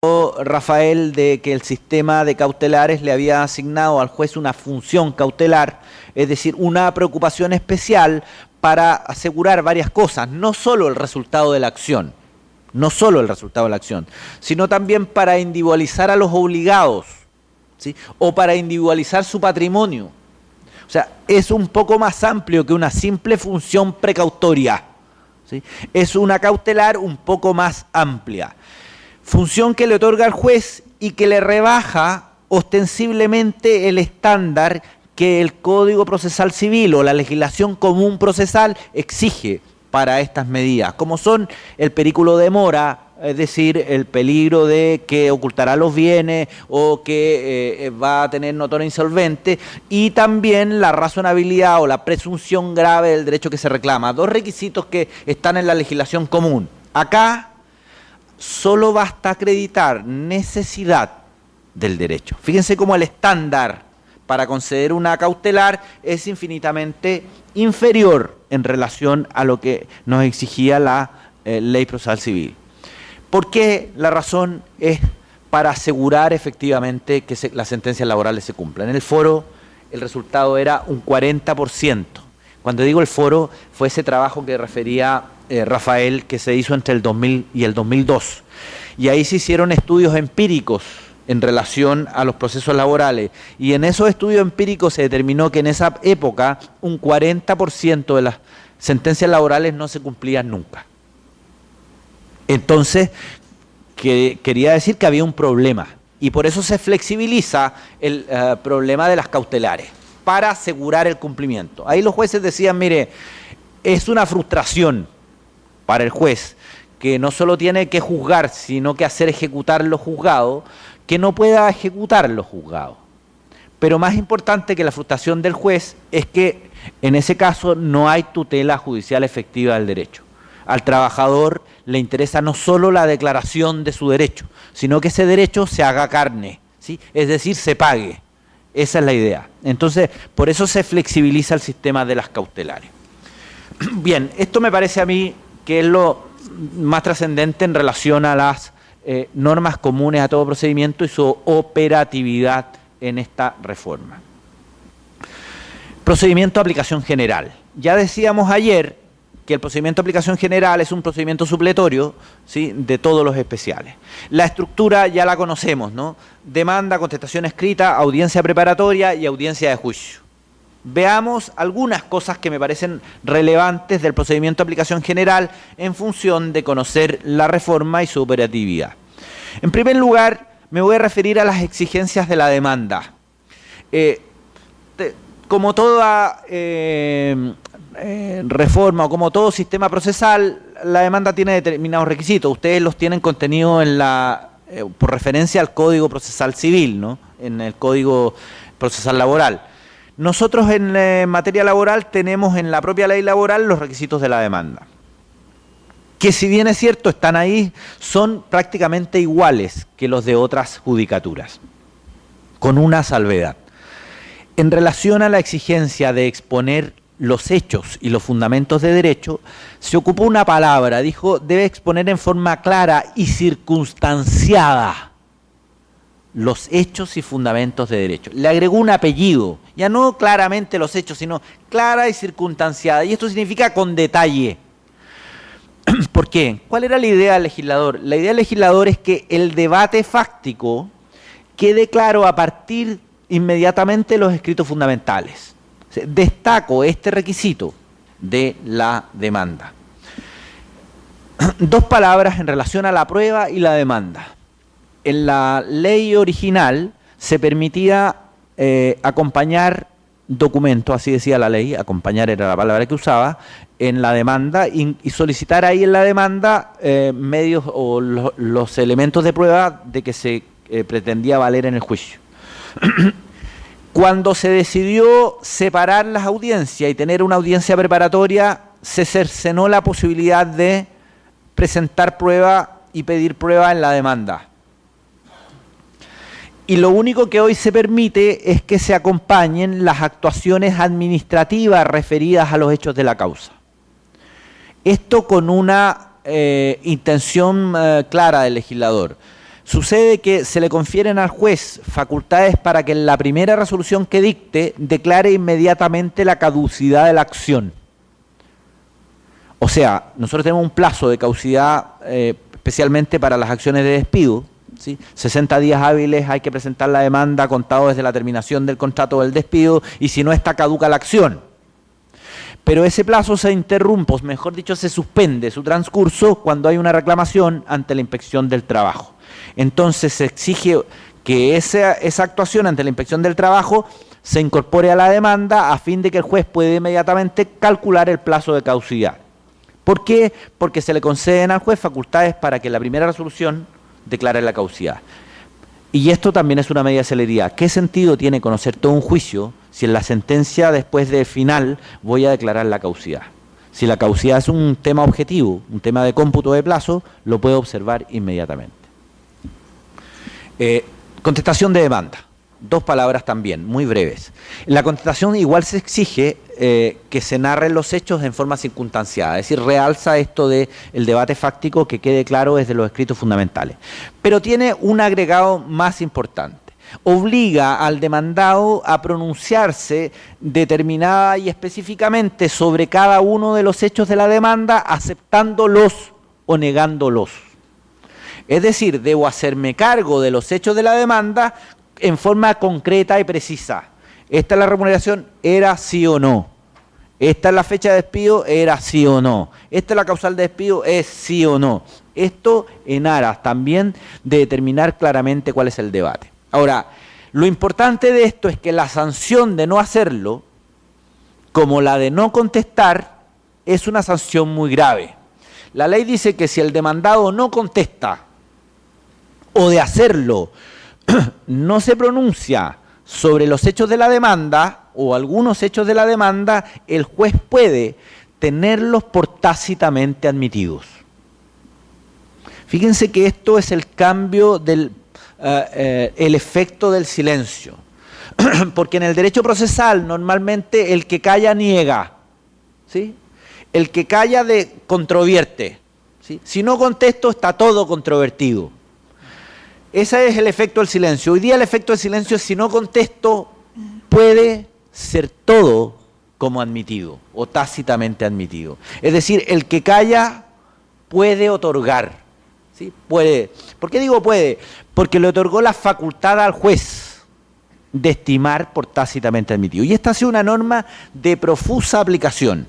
Rafael de que el sistema de cautelares le había asignado al juez una función cautelar, es decir, una preocupación especial para asegurar varias cosas, no solo el resultado de la acción, sino también para individualizar a los obligados, ¿sí? O para individualizar su patrimonio. O sea, es un poco más amplio que una simple función precautoria, ¿sí? Es una cautelar un poco más amplia. Función que le otorga al juez y que le rebaja ostensiblemente el estándar que el Código Procesal Civil o la legislación común procesal exige para estas medidas, como son el perículo de mora, es decir, el peligro de que ocultará los bienes o que va a tener notorio insolvente, y también la razonabilidad o la presunción grave del derecho que se reclama. Dos requisitos que están en la legislación común. Acá solo basta acreditar necesidad del derecho. Fíjense cómo el estándar para conceder una cautelar es infinitamente inferior en relación a lo que nos exigía la Ley Procesal Civil. ¿Por qué? La razón es para asegurar efectivamente que las sentencias laborales se cumplan. En el foro el resultado era un 40%. Cuando digo el foro, fue ese trabajo que refería Rafael, que se hizo entre el 2000 y el 2002. Y ahí se hicieron estudios empíricos en relación a los procesos laborales. Y en esos estudios empíricos se determinó que en esa época un 40% de las sentencias laborales no se cumplían nunca. Entonces, quería decir que había un problema. Y por eso se flexibiliza el problema de las cautelares, para asegurar el cumplimiento. Ahí los jueces decían, mire, es una frustración para el juez, que no solo tiene que juzgar, sino que hacer ejecutar lo juzgado, que no pueda ejecutar lo juzgado. Pero más importante que la frustración del juez es que en ese caso no hay tutela judicial efectiva del derecho. Al trabajador le interesa no solo la declaración de su derecho, sino que ese derecho se haga carne, ¿sí? Es decir, se pague. Esa es la idea. Entonces, por eso se flexibiliza el sistema de las cautelares. Bien, esto me parece a mí que es lo más trascendente en relación a las normas comunes a todo procedimiento y su operatividad en esta reforma. Procedimiento de aplicación general. Ya decíamos ayer que el procedimiento de aplicación general es un procedimiento supletorio, ¿sí?, de todos los especiales. La estructura ya la conocemos, ¿no? Demanda, contestación escrita, audiencia preparatoria y audiencia de juicio. Veamos algunas cosas que me parecen relevantes del procedimiento de aplicación general en función de conocer la reforma y su operatividad. En primer lugar, me voy a referir a las exigencias de la demanda. Como toda reforma o como todo sistema procesal, la demanda tiene determinados requisitos. Ustedes los tienen contenidos en por referencia al Código Procesal Civil, ¿no?, en el Código Procesal Laboral. Nosotros en materia laboral tenemos en la propia ley laboral los requisitos de la demanda, que si bien es cierto están ahí, son prácticamente iguales que los de otras judicaturas, con una salvedad. En relación a la exigencia de exponer los hechos y los fundamentos de derecho, se ocupó una palabra, dijo, debe exponer en forma clara y circunstanciada los hechos y fundamentos de derecho. Le agregó un apellido, ya no claramente los hechos, sino clara y circunstanciada, y esto significa con detalle. ¿Por qué? ¿Cuál era la idea del legislador? La idea del legislador es que el debate fáctico quede claro a partir inmediatamente de los escritos fundamentales. Destaco este requisito de la demanda. Dos palabras en relación a la prueba y la demanda. En la ley original se permitía acompañar documentos, así decía la ley, acompañar era la palabra que usaba, en la demanda y solicitar ahí en la demanda medios o los elementos de prueba de que se pretendía valer en el juicio. Cuando se decidió separar las audiencias y tener una audiencia preparatoria, se cercenó la posibilidad de presentar prueba y pedir prueba en la demanda. Y lo único que hoy se permite es que se acompañen las actuaciones administrativas referidas a los hechos de la causa. Esto con una intención clara del legislador. Sucede que se le confieren al juez facultades para que en la primera resolución que dicte declare inmediatamente la caducidad de la acción. O sea, nosotros tenemos un plazo de caducidad especialmente para las acciones de despido, ¿sí? 60 días hábiles hay que presentar la demanda contado desde la terminación del contrato del despido y si no está caduca la acción. Pero ese plazo se interrumpe, o mejor dicho, se suspende su transcurso cuando hay una reclamación ante la Inspección del Trabajo. Entonces se exige que esa actuación ante la Inspección del Trabajo se incorpore a la demanda a fin de que el juez pueda inmediatamente calcular el plazo de caducidad. ¿Por qué? Porque se le conceden al juez facultades para que en la primera resolución declare la caducidad. Y esto también es una medida de celeridad. ¿Qué sentido tiene conocer todo un juicio si en la sentencia después del final voy a declarar la caducidad? Si la caducidad es un tema objetivo, un tema de cómputo de plazo, lo puedo observar inmediatamente. Contestación de demanda. 2 palabras también, muy breves. En la contestación igual se exige que se narren los hechos en forma circunstanciada, es decir, realza esto del debate fáctico que quede claro desde los escritos fundamentales. Pero tiene un agregado más importante. Obliga al demandado a pronunciarse determinada y específicamente sobre cada uno de los hechos de la demanda, aceptándolos o negándolos. Es decir, debo hacerme cargo de los hechos de la demanda en forma concreta y precisa. Esta es la remuneración, ¿era sí o no? Esta es la fecha de despido, ¿era sí o no? Esta es la causal de despido, ¿es sí o no? Esto en aras también de determinar claramente cuál es el debate. Ahora, lo importante de esto es que la sanción de no hacerlo, como la de no contestar, es una sanción muy grave. La ley dice que si el demandado no contesta o de hacerlo no se pronuncia sobre los hechos de la demanda o algunos hechos de la demanda, el juez puede tenerlos por tácitamente admitidos. Fíjense que esto es el cambio del el efecto del silencio. Porque en el derecho procesal normalmente el que calla niega, ¿sí? El que calla controvierte, ¿sí? Si no contesto está todo controvertido. Ese es el efecto del silencio. Hoy día el efecto del silencio es si no contesto puede ser todo como admitido o tácitamente admitido. Es decir, el que calla puede otorgar, ¿sí? Puede. ¿Por qué digo puede? Porque le otorgó la facultad al juez de estimar por tácitamente admitido. Y esta ha sido una norma de profusa aplicación.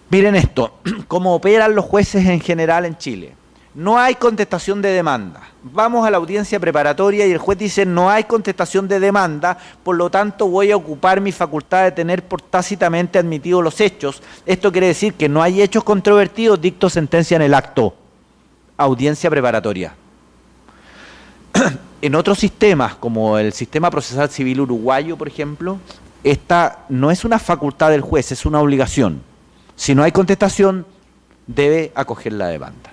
Miren esto, cómo operan los jueces en general en Chile. No hay contestación de demanda. Vamos a la audiencia preparatoria y el juez dice no hay contestación de demanda, por lo tanto voy a ocupar mi facultad de tener por tácitamente admitidos los hechos. Esto quiere decir que no hay hechos controvertidos, dicto sentencia en el acto. Audiencia preparatoria. En otros sistemas, como el sistema procesal civil uruguayo, por ejemplo, esta no es una facultad del juez, es una obligación. Si no hay contestación, debe acoger la demanda.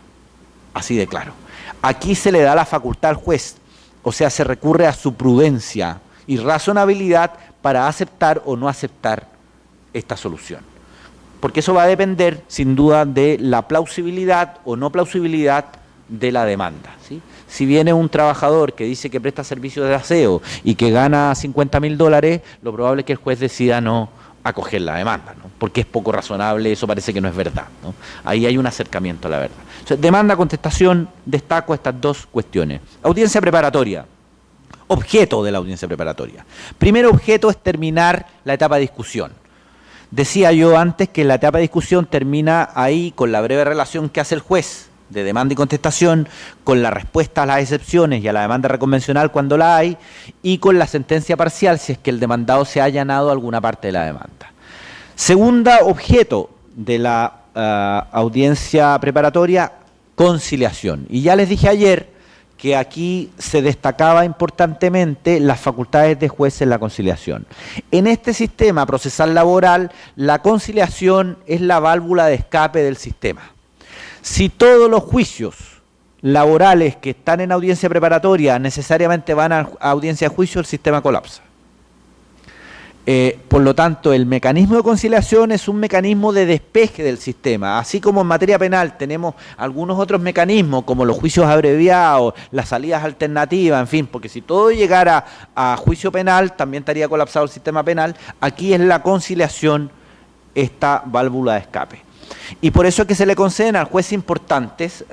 Así de claro. Aquí se le da la facultad al juez, o sea, se recurre a su prudencia y razonabilidad para aceptar o no aceptar esta solución. Porque eso va a depender, sin duda, de la plausibilidad o no plausibilidad de la demanda, ¿sí? Si viene un trabajador que dice que presta servicios de aseo y que gana $50.000, lo probable es que el juez decida no acoger la demanda, ¿no? Porque es poco razonable, eso parece que no es verdad, ¿no? Ahí hay un acercamiento a la verdad. O sea, demanda, contestación, destaco estas 2 cuestiones. Audiencia preparatoria. Objeto de la audiencia preparatoria. Primer objeto es terminar la etapa de discusión. Decía yo antes que la etapa de discusión termina ahí con la breve relación que hace el juez de demanda y contestación, con la respuesta a las excepciones y a la demanda reconvencional cuando la hay, y con la sentencia parcial si es que el demandado se ha allanado alguna parte de la demanda. Segunda objeto de la audiencia preparatoria, conciliación. Y ya les dije ayer que aquí se destacaba importantemente las facultades de juez en la conciliación. En este sistema procesal laboral, la conciliación es la válvula de escape del sistema. Si todos los juicios laborales que están en audiencia preparatoria necesariamente van a audiencia de juicio, el sistema colapsa. Por lo tanto, el mecanismo de conciliación es un mecanismo de despeje del sistema. Así como en materia penal tenemos algunos otros mecanismos, como los juicios abreviados, las salidas alternativas, en fin, porque si todo llegara a juicio penal, también estaría colapsado el sistema penal. Aquí es la conciliación esta válvula de escape. Y por eso es que se le conceden al juez importantes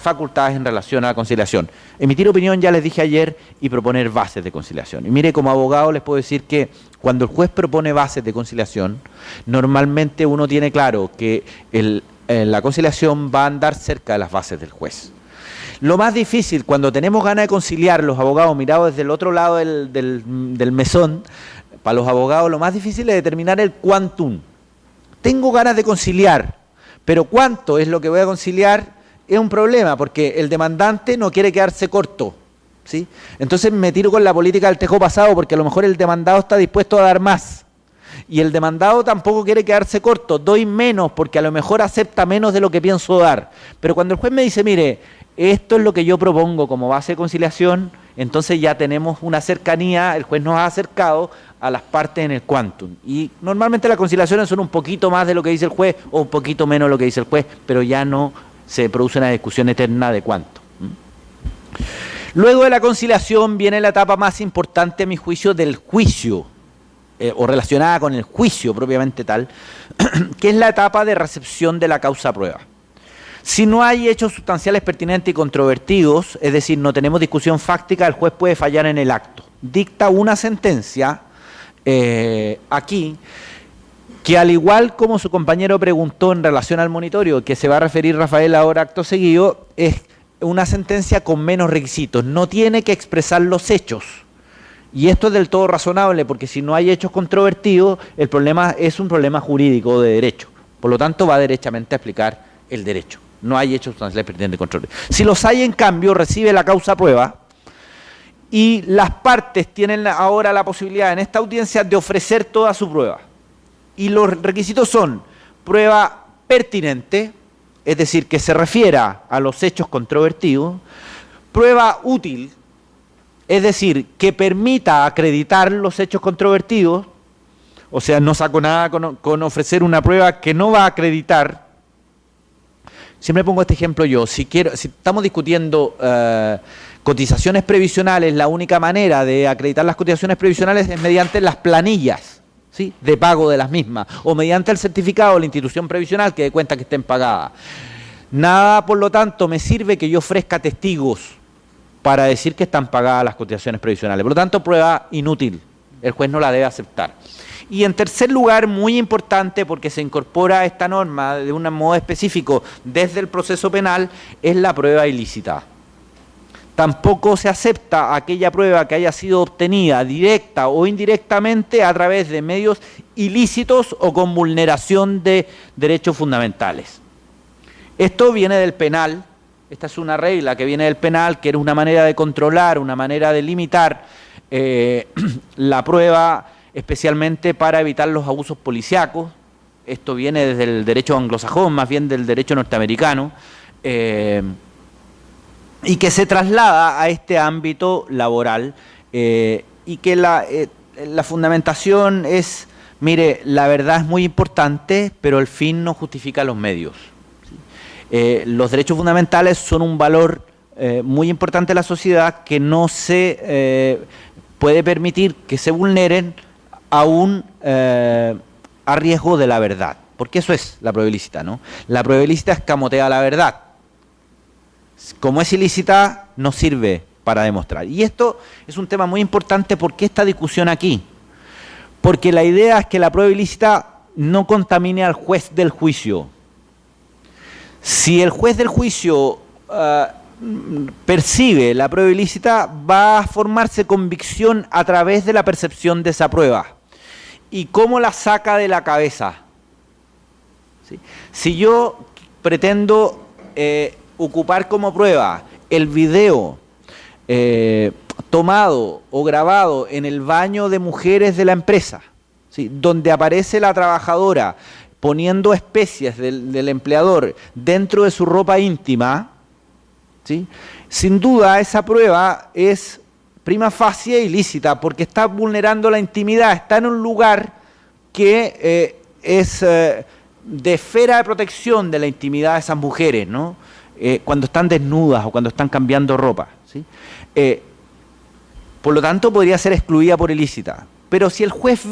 facultades en relación a la conciliación. Emitir opinión, ya les dije ayer, y proponer bases de conciliación. Y mire, como abogado les puedo decir que cuando el juez propone bases de conciliación, normalmente uno tiene claro que la conciliación va a andar cerca de las bases del juez. Lo más difícil, cuando tenemos ganas de conciliar, los abogados mirados desde el otro lado del mesón, para los abogados lo más difícil es determinar el quantum. Tengo ganas de conciliar, pero ¿cuánto es lo que voy a conciliar? Es un problema, porque el demandante no quiere quedarse corto, ¿sí? Entonces me tiro con la política del tejo pasado, porque a lo mejor el demandado está dispuesto a dar más. Y el demandado tampoco quiere quedarse corto, doy menos, porque a lo mejor acepta menos de lo que pienso dar. Pero cuando el juez me dice, mire, esto es lo que yo propongo como base de conciliación, entonces ya tenemos una cercanía, el juez nos ha acercado a las partes en el quantum. Y normalmente las conciliaciones son un poquito más de lo que dice el juez o un poquito menos de lo que dice el juez, pero ya no se produce una discusión eterna de cuánto. Luego de la conciliación viene la etapa más importante, a mi juicio, del juicio, o relacionada con el juicio propiamente tal, que es la etapa de recepción de la causa prueba. Si no hay hechos sustanciales pertinentes y controvertidos, es decir, no tenemos discusión fáctica, el juez puede fallar en el acto. Dicta una sentencia aquí, que al igual como su compañero preguntó en relación al monitorio, que se va a referir Rafael ahora acto seguido, es una sentencia con menos requisitos, no tiene que expresar los hechos. Y esto es del todo razonable, porque si no hay hechos controvertidos, el problema es un problema jurídico de derecho. Por lo tanto, va derechamente a aplicar el derecho. No hay hechos sustanciales pertinentes y controvertidos. Si los hay, en cambio, recibe la causa prueba, y las partes tienen ahora la posibilidad en esta audiencia de ofrecer toda su prueba. Y los requisitos son prueba pertinente, es decir, que se refiera a los hechos controvertidos, prueba útil, es decir, que permita acreditar los hechos controvertidos, o sea, no saco nada con ofrecer una prueba que no va a acreditar. Siempre pongo este ejemplo yo, si estamos discutiendo cotizaciones previsionales, la única manera de acreditar las cotizaciones previsionales es mediante las planillas, ¿sí?, de pago de las mismas, o mediante el certificado de la institución previsional que dé cuenta que estén pagadas. Nada, por lo tanto, me sirve que yo ofrezca testigos para decir que están pagadas las cotizaciones previsionales. Por lo tanto, prueba inútil, el juez no la debe aceptar. Y en tercer lugar, muy importante, porque se incorpora esta norma de un modo específico desde el proceso penal, es la prueba ilícita. Tampoco se acepta aquella prueba que haya sido obtenida directa o indirectamente a través de medios ilícitos o con vulneración de derechos fundamentales. Esto viene del penal, esta es una regla que viene del penal, que era una manera de controlar, una manera de limitar la prueba, especialmente para evitar los abusos policíacos. Esto viene desde el derecho anglosajón, más bien del derecho norteamericano, y que se traslada a este ámbito laboral, y que la fundamentación es, mire, la verdad es muy importante, pero el fin no justifica los medios. Los derechos fundamentales son un valor muy importante en la sociedad que no se puede permitir que se vulneren aún a riesgo de la verdad, porque eso es la prueba ilícita, ¿no? La prueba ilícita escamotea la verdad. Como es ilícita, no sirve para demostrar. Y esto es un tema muy importante. ¿Por qué esta discusión aquí? Porque la idea es que la prueba ilícita no contamine al juez del juicio. Si el juez del juicio percibe la prueba ilícita, va a formarse convicción a través de la percepción de esa prueba. ¿Y cómo la saca de la cabeza? ¿Sí? Si yo pretendo ocupar como prueba el video tomado o grabado en el baño de mujeres de la empresa, ¿sí?, donde aparece la trabajadora poniendo especies del empleador dentro de su ropa íntima, ¿sí?, sin duda esa prueba es prima facie ilícita, porque está vulnerando la intimidad, está en un lugar que es de esfera de protección de la intimidad de esas mujeres, ¿no? Cuando están desnudas o cuando están cambiando ropa, ¿sí? Por lo tanto, podría ser excluida por ilícita. Pero si el juez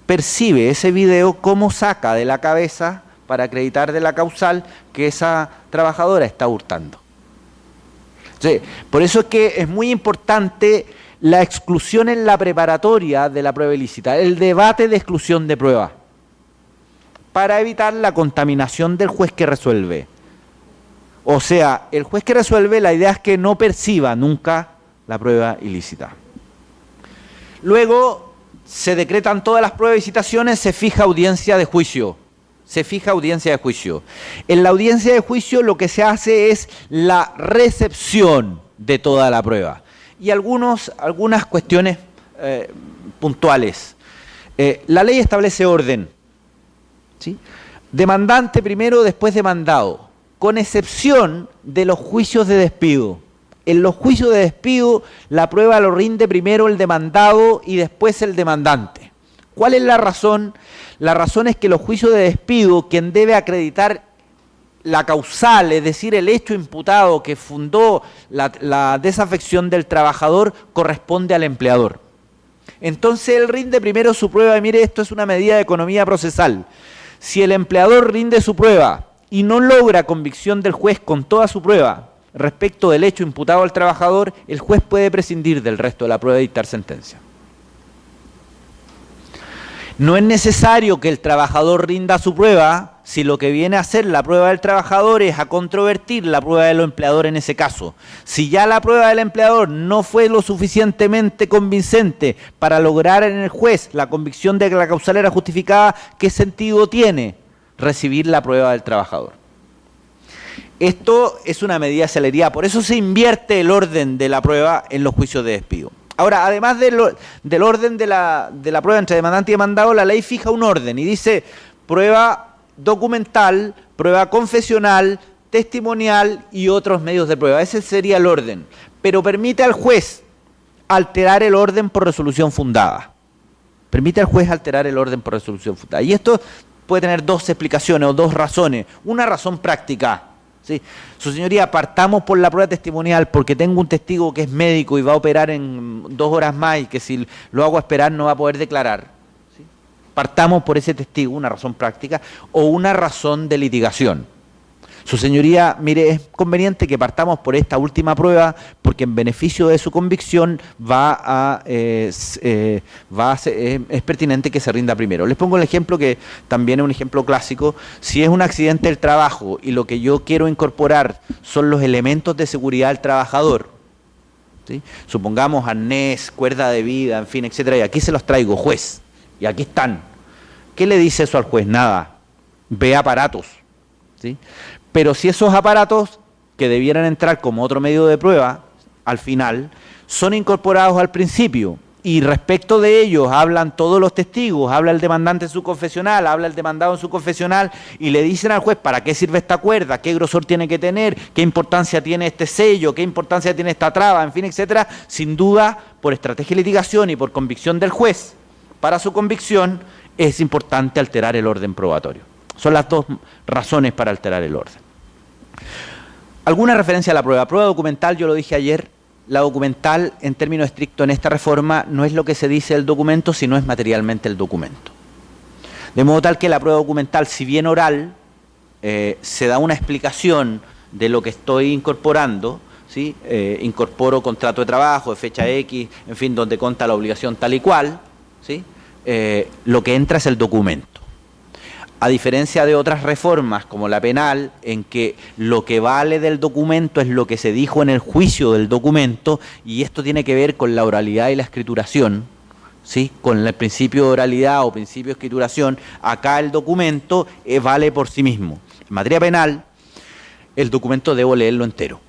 percibe ese video, ¿cómo saca de la cabeza para acreditar de la causal que esa trabajadora está hurtando? Entonces, por eso es que es muy importante la exclusión en la preparatoria de la prueba ilícita, el debate de exclusión de prueba, para evitar la contaminación del juez que resuelve. O sea, el juez que resuelve, la idea es que no perciba nunca la prueba ilícita. Luego se decretan todas las pruebas y citaciones, se fija audiencia de juicio. Se fija audiencia de juicio. En la audiencia de juicio lo que se hace es la recepción de toda la prueba. Y algunas cuestiones puntuales. La ley establece orden, ¿sí? Demandante primero, después demandado, con excepción de los juicios de despido. En los juicios de despido, la prueba lo rinde primero el demandado y después el demandante. ¿Cuál es la razón? La razón es que los juicios de despido, quien debe acreditar la causal, es decir, el hecho imputado que fundó la desafección del trabajador, corresponde al empleador. Entonces él rinde primero su prueba, y mire, esto es una medida de economía procesal. Si el empleador rinde su prueba y no logra convicción del juez con toda su prueba respecto del hecho imputado al trabajador, el juez puede prescindir del resto de la prueba y dictar sentencia. No es necesario que el trabajador rinda su prueba si lo que viene a hacer la prueba del trabajador es a controvertir la prueba del empleador en ese caso. Si ya la prueba del empleador no fue lo suficientemente convincente para lograr en el juez la convicción de que la causal era justificada, ¿qué sentido tiene recibir la prueba del trabajador? Esto es una medida de celeridad, por eso se invierte el orden de la prueba en los juicios de despido. Ahora, además del orden de la prueba entre demandante y demandado, la ley fija un orden y dice prueba documental, prueba confesional, testimonial y otros medios de prueba. Ese sería el orden, pero permite al juez alterar el orden por resolución fundada. Permite al juez alterar el orden por resolución fundada. Y esto puede tener dos explicaciones o dos razones. Una razón práctica. ¿Sí? Su señoría, partamos por la prueba testimonial porque tengo un testigo que es médico y va a operar en 2 horas más y que si lo hago esperar no va a poder declarar. ¿Sí? Partamos por ese testigo, una razón práctica, o una razón de litigación. Su señoría, mire, es conveniente que partamos por esta última prueba porque en beneficio de su convicción es pertinente que se rinda primero. Les pongo el ejemplo que también es un ejemplo clásico. Si es un accidente del trabajo y lo que yo quiero incorporar son los elementos de seguridad del trabajador, ¿sí? Supongamos arnés, cuerda de vida, en fin, etcétera, y aquí se los traigo, juez, y aquí están. ¿Qué le dice eso al juez? Nada. Ve aparatos, ¿sí? Pero si esos aparatos, que debieran entrar como otro medio de prueba, al final, son incorporados al principio, y respecto de ellos hablan todos los testigos, habla el demandante en su confesional, habla el demandado en su confesional, y le dicen al juez para qué sirve esta cuerda, qué grosor tiene que tener, qué importancia tiene este sello, qué importancia tiene esta traba, en fin, etcétera, sin duda, por estrategia de litigación y por convicción del juez, para su convicción, es importante alterar el orden probatorio. Son las dos razones para alterar el orden. ¿Alguna referencia a la prueba? Prueba documental, yo lo dije ayer, la documental en términos estrictos en esta reforma no es lo que se dice del documento, sino es materialmente el documento. De modo tal que la prueba documental, si bien oral, se da una explicación de lo que estoy incorporando, ¿sí? Incorporo contrato de trabajo de fecha X, en fin, donde consta la obligación tal y cual, ¿sí? Lo que entra es el documento. A diferencia de otras reformas como la penal, en que lo que vale del documento es lo que se dijo en el juicio del documento, y esto tiene que ver con la oralidad y la escrituración, ¿sí? Con el principio de oralidad o principio de escrituración, acá el documento vale por sí mismo. En materia penal, el documento debo leerlo entero.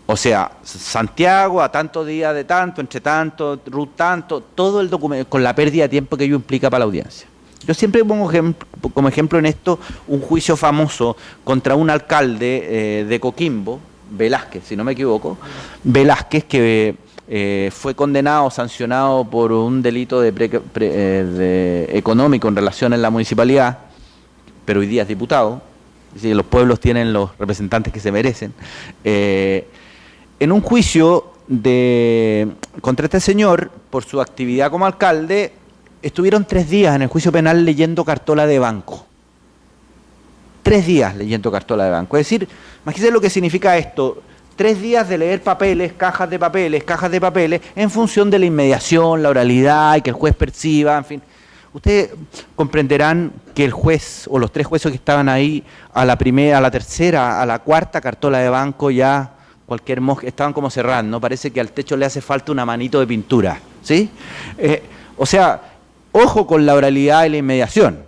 O sea, Santiago a tantos días de tanto, entre tanto, Ruth tanto, todo el documento, con la pérdida de tiempo que ello implica para la audiencia. Yo siempre pongo como ejemplo en esto un juicio famoso contra un alcalde de Coquimbo, Velázquez, si no me equivoco, Velázquez, que fue condenado, sancionado por un delito económico en relación a la municipalidad, pero hoy día es diputado. Es decir, los pueblos tienen los representantes que se merecen. En un juicio contra este señor, por su actividad como alcalde, estuvieron 3 días en el juicio penal leyendo cartola de banco. 3 días leyendo cartola de banco. Es decir, imagínense lo que significa esto. 3 días de leer papeles, cajas de papeles, en función de la inmediación, la oralidad y que el juez perciba, en fin. Ustedes comprenderán que el juez o los 3 jueces que estaban ahí a la primera, a la tercera, a la cuarta cartola de banco ya cualquier mosca, estaban como cerrando, parece que al techo le hace falta una manito de pintura, ¿sí? O sea, ojo con la oralidad y la inmediación,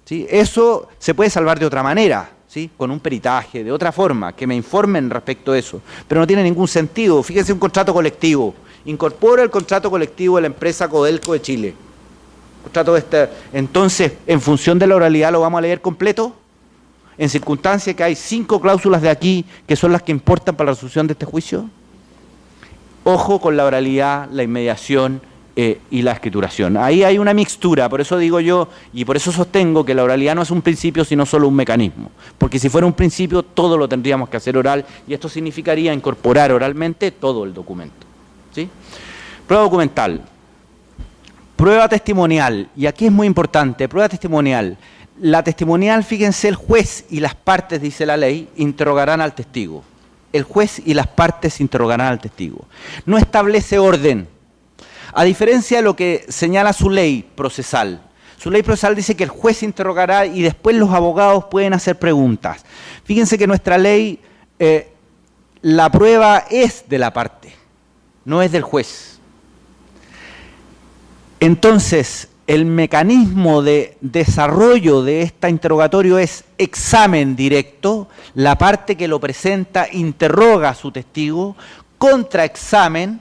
¿sí? Eso se puede salvar de otra manera, ¿sí? Con un peritaje, de otra forma, que me informen respecto a eso, pero no tiene ningún sentido. Fíjense, un contrato colectivo, incorpora el contrato colectivo de la empresa Codelco de Chile. Entonces, en función de la oralidad, ¿lo vamos a leer completo? En circunstancias que hay 5 cláusulas de aquí que son las que importan para la resolución de este juicio. Ojo con la oralidad, la inmediación y la escrituración. Ahí hay una mixtura, por eso digo yo, y por eso sostengo que la oralidad no es un principio, sino solo un mecanismo. Porque si fuera un principio, todo lo tendríamos que hacer oral, y esto significaría incorporar oralmente todo el documento, ¿sí? Prueba documental. Prueba testimonial, y aquí es muy importante, prueba testimonial. La testimonial, fíjense, el juez y las partes, dice la ley, interrogarán al testigo. El juez y las partes interrogarán al testigo. No establece orden, a diferencia de lo que señala su ley procesal. Su ley procesal dice que el juez interrogará y después los abogados pueden hacer preguntas. Fíjense que nuestra ley, la prueba es de la parte, no es del juez. Entonces, el mecanismo de desarrollo de este interrogatorio es examen directo. La parte que lo presenta interroga a su testigo, contraexamen,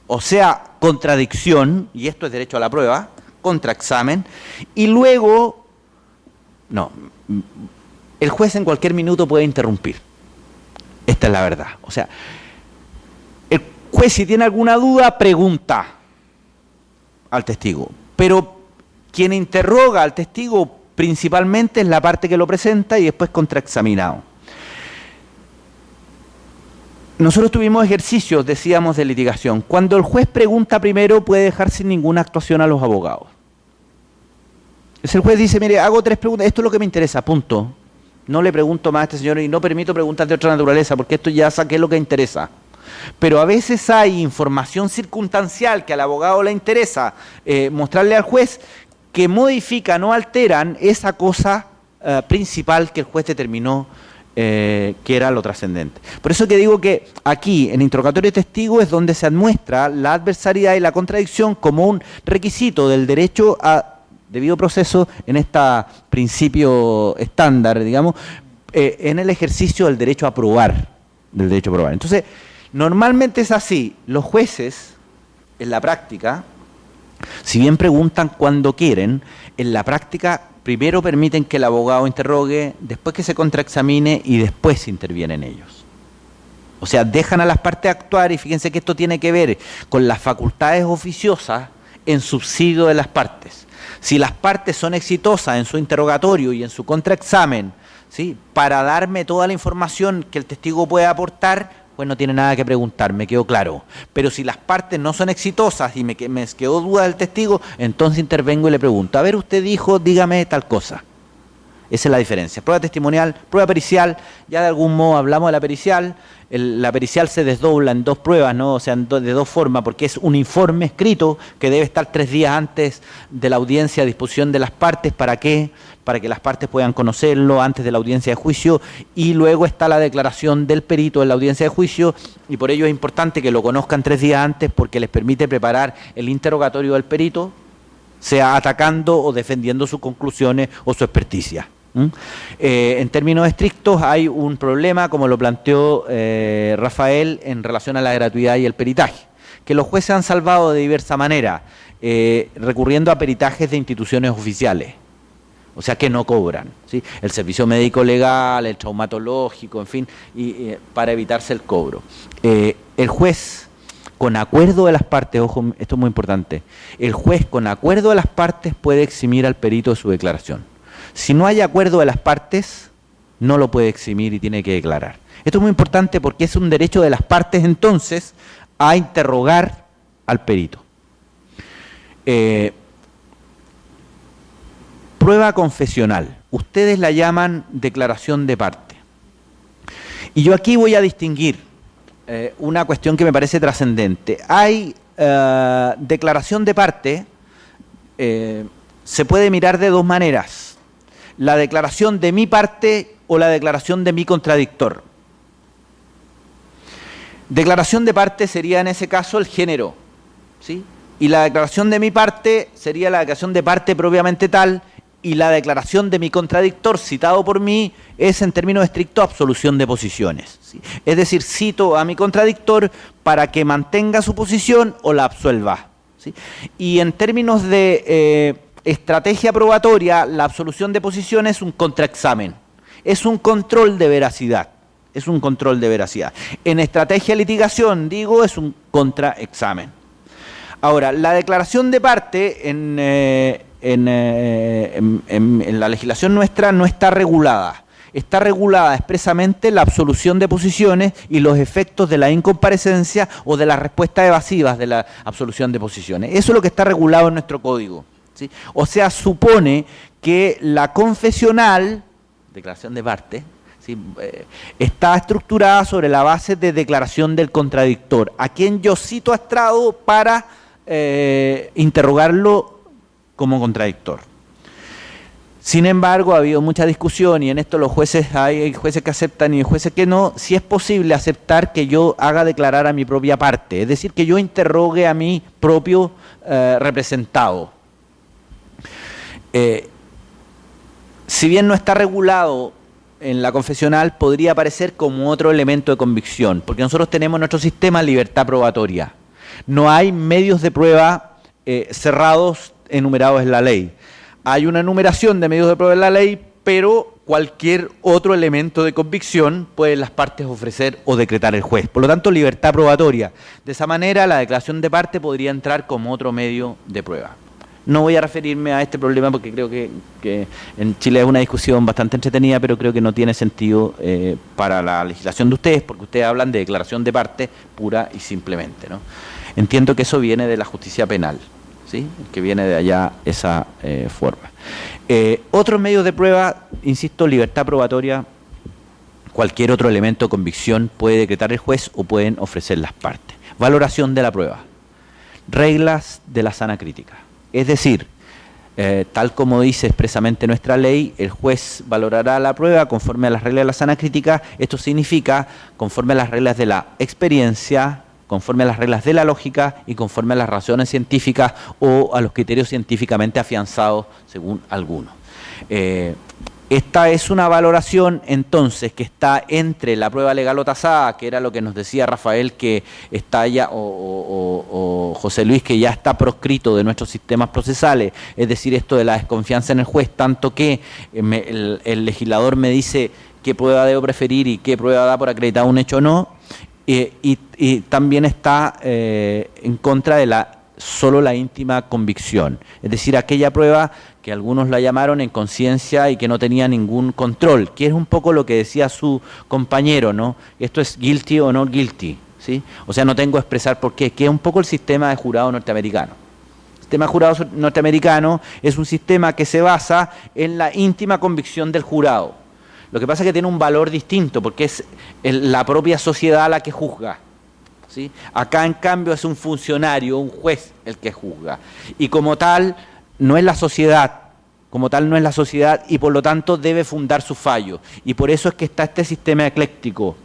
o sea, contradicción, y esto es derecho a la prueba, contraexamen, y luego, no, el juez en cualquier minuto puede interrumpir. Esta es la verdad. O sea, el juez, si tiene alguna duda, pregunta al testigo, pero quien interroga al testigo principalmente es la parte que lo presenta y después contraexaminado. Nosotros tuvimos ejercicios, decíamos, de litigación. Cuando el juez pregunta primero, puede dejar sin ninguna actuación a los abogados. Es el juez dice, mire, hago 3 preguntas, esto es lo que me interesa, punto. No le pregunto más a este señor y no permito preguntas de otra naturaleza, porque esto ya saqué lo que interesa. Pero a veces hay información circunstancial que al abogado le interesa mostrarle al juez, que modifican o alteran esa cosa principal que el juez determinó que era lo trascendente. Por eso que digo que aquí, en interrogatorio de testigo, es donde se muestra la adversariedad y la contradicción como un requisito del derecho a debido proceso en este principio estándar, digamos, en el ejercicio del derecho a probar, Entonces, normalmente es así. Los jueces, en la práctica, si bien preguntan cuando quieren, en la práctica primero permiten que el abogado interrogue, después que se contraexamine y después intervienen ellos. O sea, dejan a las partes actuar, y fíjense que esto tiene que ver con las facultades oficiosas en subsidio de las partes. Si las partes son exitosas en su interrogatorio y en su contraexamen, ¿sí?, para darme toda la información que el testigo puede aportar, pues no tiene nada que preguntar, me quedó claro. Pero si las partes no son exitosas y me quedó duda del testigo, entonces intervengo y le pregunto, a ver, usted dijo, dígame tal cosa. Esa es la diferencia. Prueba testimonial, prueba pericial, ya de algún modo hablamos de la pericial. La pericial se desdobla en 2 pruebas, ¿no? O sea, de 2 formas, porque es un informe escrito que debe estar 3 días antes de la audiencia a disposición de las partes. ¿Para qué? Para que las partes puedan conocerlo antes de la audiencia de juicio, y luego está la declaración del perito en la audiencia de juicio, y por ello es importante que lo conozcan 3 días antes, porque les permite preparar el interrogatorio del perito, sea atacando o defendiendo sus conclusiones o su experticia. En términos estrictos hay un problema, como lo planteó Rafael, en relación a la gratuidad y el peritaje, que los jueces han salvado de diversa manera, recurriendo a peritajes de instituciones oficiales, o sea que no cobran, ¿sí?, el servicio médico legal, el traumatológico, en fin, para evitarse el cobro. El juez con acuerdo de las partes, ojo, esto es muy importante, el juez con acuerdo de las partes puede eximir al perito de su declaración. Si no hay acuerdo de las partes, no lo puede eximir y tiene que declarar. Esto es muy importante porque es un derecho de las partes entonces a interrogar al perito. Prueba confesional. Ustedes la llaman declaración de parte. Y yo aquí voy a distinguir una cuestión que me parece trascendente. Hay declaración de parte, se puede mirar de dos maneras. La declaración de mi parte o la declaración de mi contradictor. Declaración de parte sería en ese caso el género, ¿sí? Y la declaración de mi parte sería la declaración de parte propiamente tal, y la declaración de mi contradictor citado por mí es en términos estrictos absolución de posiciones, ¿sí? Es decir, cito a mi contradictor para que mantenga su posición o la absuelva, ¿sí? Y en términos de estrategia probatoria, la absolución de posiciones es un contraexamen, es un control de veracidad. Es un control de veracidad. En estrategia de litigación, digo, es un contraexamen. Ahora, la declaración de parte en la legislación nuestra no está regulada. Está regulada expresamente la absolución de posiciones y los efectos de la incomparecencia o de las respuestas evasivas de la absolución de posiciones. Eso es lo que está regulado en nuestro código, ¿sí? O sea, supone que la confesional, declaración de parte, ¿sí?, está estructurada sobre la base de declaración del contradictor, a quien yo cito a estrado para interrogarlo como contradictor. Sin embargo, ha habido mucha discusión y en esto los jueces, hay jueces que aceptan y jueces que no, si es posible aceptar que yo haga declarar a mi propia parte, es decir, que yo interrogue a mi propio representado. Si bien no está regulado en la confesional, podría aparecer como otro elemento de convicción, porque nosotros tenemos en nuestro sistema libertad probatoria. No hay medios de prueba cerrados enumerados en la ley. Hay una enumeración de medios de prueba en la ley, pero cualquier otro elemento de convicción pueden las partes ofrecer o decretar el juez. Por lo tanto, libertad probatoria. De esa manera, la declaración de parte podría entrar como otro medio de prueba. No voy a referirme a este problema porque creo que en Chile es una discusión bastante entretenida, pero creo que no tiene sentido para la legislación de ustedes, porque ustedes hablan de declaración de parte pura y simplemente, ¿no? Entiendo que eso viene de la justicia penal, ¿sí?, que viene de allá esa forma. Otros medios de prueba, insisto, libertad probatoria, cualquier otro elemento de convicción puede decretar el juez o pueden ofrecer las partes. Valoración de la prueba. Reglas de la sana crítica. Es decir, tal como dice expresamente nuestra ley, el juez valorará la prueba conforme a las reglas de la sana crítica. Esto significa conforme a las reglas de la experiencia, conforme a las reglas de la lógica y conforme a las razones científicas o a los criterios científicamente afianzados según algunos. Esta es una valoración entonces que está entre la prueba legal o tasada, que era lo que nos decía Rafael, que está ya, o José Luis, que ya está proscrito de nuestros sistemas procesales, es decir, esto de la desconfianza en el juez, tanto que el legislador me dice qué prueba debo preferir y qué prueba da por acreditado un hecho o no, y también está en contra de solo la íntima convicción, es decir, aquella prueba que algunos la llamaron en conciencia y que no tenía ningún control, que es un poco lo que decía su compañero, ¿no? Esto es guilty o no guilty, ¿sí? O sea, no tengo que expresar por qué, que es un poco el sistema de jurado norteamericano. El sistema de jurado norteamericano es un sistema que se basa en la íntima convicción del jurado. Lo que pasa es que tiene un valor distinto, porque es la propia sociedad la que juzga, ¿sí? Acá, en cambio, es un funcionario, un juez el que juzga. Y como tal, no es la sociedad, y por lo tanto debe fundar su fallo. Y por eso es que está este sistema ecléctico.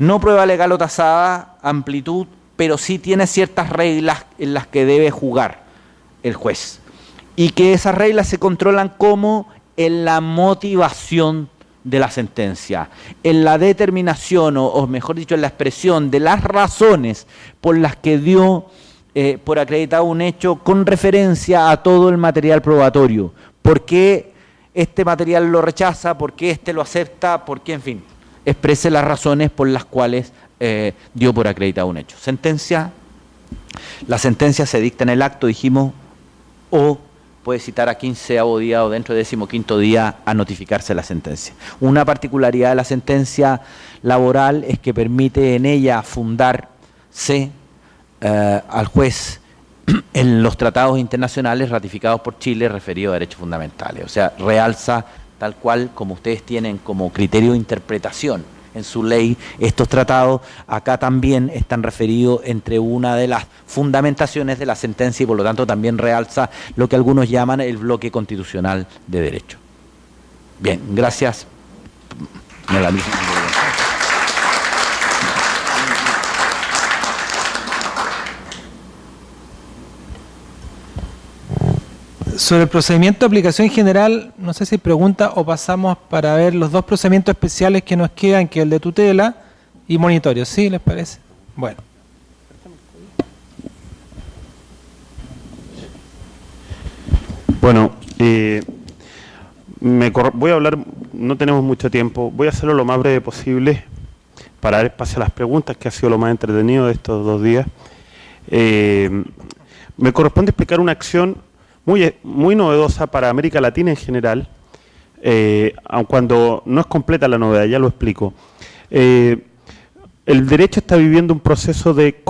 No prueba legal o tasada, amplitud, pero sí tiene ciertas reglas en las que debe jugar el juez. Y que esas reglas se controlan como en la motivación de la sentencia, en la determinación, o mejor dicho, en la expresión de las razones por las que dio por acreditado un hecho con referencia a todo el material probatorio. ¿Por qué este material lo rechaza? ¿Por qué este lo acepta? ¿Por qué? En fin, exprese las razones por las cuales dio por acreditado un hecho. Sentencia La sentencia se dicta en el acto, dijimos, o puede citar a 15º día o dentro del 15º día a notificarse la sentencia. Una particularidad de la sentencia laboral es que permite en ella fundarse al juez en los tratados internacionales ratificados por Chile referidos a derechos fundamentales. O sea, realza tal cual como ustedes tienen como criterio de interpretación en su ley estos tratados, acá también están referidos entre una de las fundamentaciones de la sentencia y por lo tanto también realza lo que algunos llaman el bloque constitucional de derecho. Bien, gracias. Sobre el procedimiento de aplicación general, no sé si pregunta o pasamos para ver los dos procedimientos especiales que nos quedan, que es el de tutela y monitoreo. ¿Sí les parece? Bueno. Bueno, voy a hablar, no tenemos mucho tiempo, voy a hacerlo lo más breve posible para dar espacio a las preguntas, que ha sido lo más entretenido de estos 2 días. Me corresponde explicar una acción muy novedosa para América Latina en general, aun cuando no es completa la novedad, ya lo explico. El derecho está viviendo un proceso de